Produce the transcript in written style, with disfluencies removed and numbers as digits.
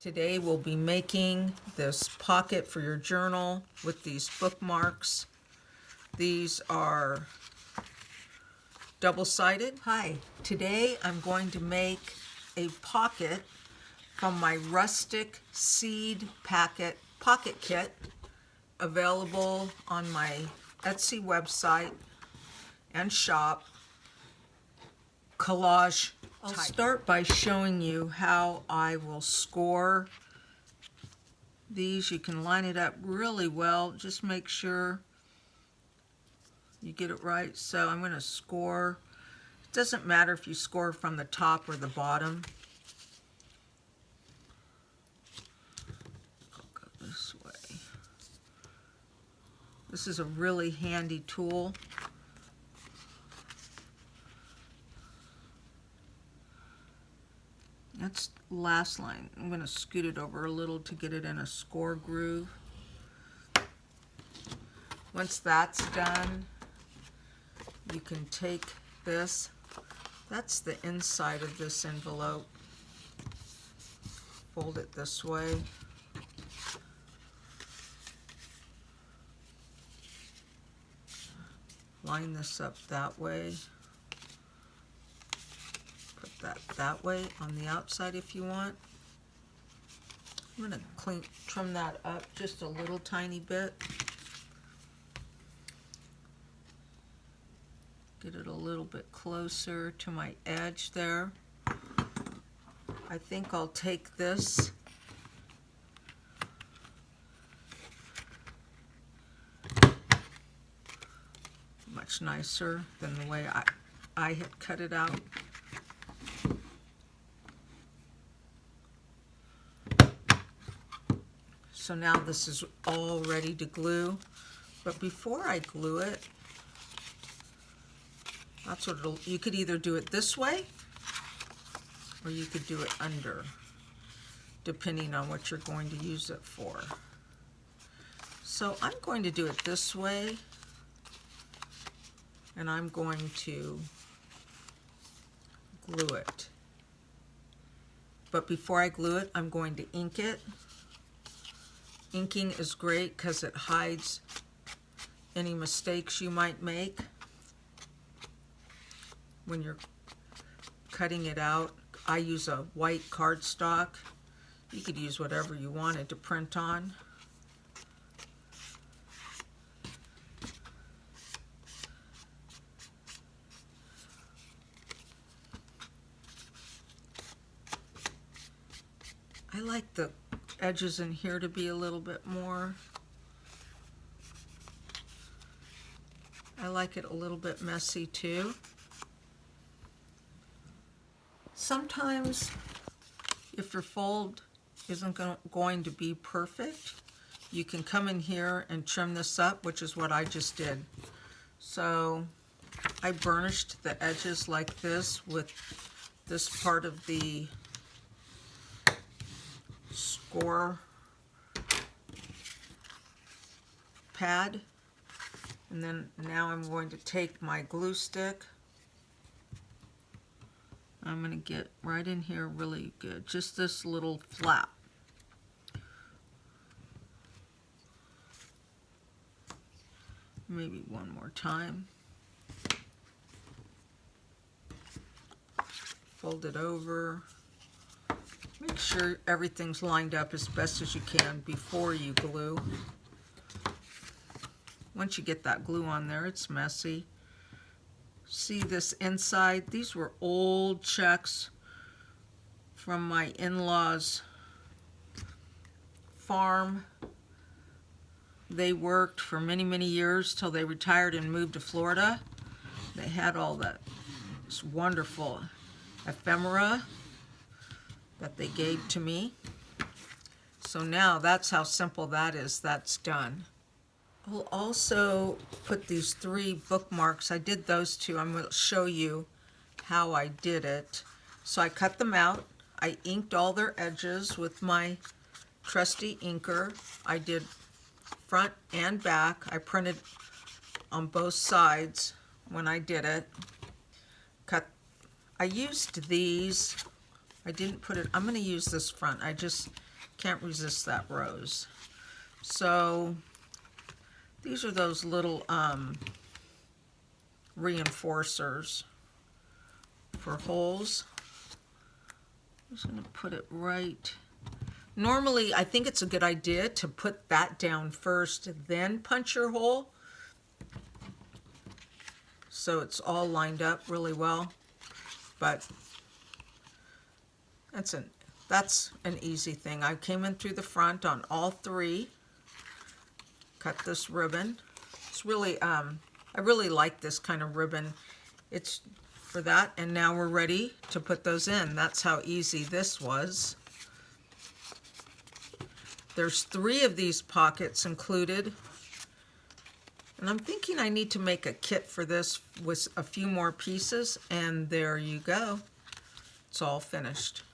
Today we'll be making this pocket for your journal with these bookmarks. These are double-sided. Hi, today I'm going to make a pocket from my Rustic seed pocket kit, available on my Etsy website and shop, Collagetype. I'll start by showing you how I will score these. You can line it up really well. Just make sure you get it right. So I'm going to score. It doesn't matter if you score from the top or the bottom. I'll go this way. This is a really handy tool. That's the last line. I'm going to scoot it over a little to get it in a score groove. Once that's done, you can take this. That's the inside of this envelope. Fold it this way. Line this up that way. That way on the outside if you want. I'm going to trim that up just a little tiny bit. Get it a little bit closer to my edge there. I think I'll take this much nicer than the way I had cut it out. So now this is all ready to glue, but before I glue it, that's what you could either do it this way or you could do it under, depending on what you're going to use it for. So I'm going to do it this way, and I'm going to glue it. But before I glue it, I'm going to ink it. Inking is great because it hides any mistakes you might make when you're cutting it out. I use a white cardstock. You could use whatever you wanted to print on. I like the edges in here to be a little bit more. I like it a little bit messy too. Sometimes if your fold isn't going to be perfect, you can come in here and trim this up, which is what I just did. So I burnished the edges like this with this part of the score pad, and then now I'm going to take my glue stick. I'm going to get right in here really good, just this little flap. Maybe one more time. Fold it over. Make sure everything's lined up as best as you can before you glue. Once you get that glue on there, it's messy. See this inside? These were old checks from my in-laws' farm. They worked for many, many years till they retired and moved to Florida. They had all that this wonderful ephemera that they gave to me. So now that's how simple that is. That's done. I'll also put these 3 bookmarks. I did those 2. I'm going to show you how I did it. So I cut them out. I inked all their edges with my trusty inker. I did front and back. I printed on both sides when I did it. I used these. I didn't put it, I'm going to use this front. I just Can't resist that rose. So these are those little reinforcers for holes. I'm just going to put it right. Normally, I think it's a good idea to put that down first, then punch your hole, so it's all lined up really well. But that's an easy thing. I came in through the front on all three. Cut this ribbon. It's really, I really like this kind of ribbon. It's for that, and now we're ready to put those in. That's how easy this was. There's 3 of these pockets included, and I'm thinking I need to make a kit for this with a few more pieces, and there you go. It's all finished.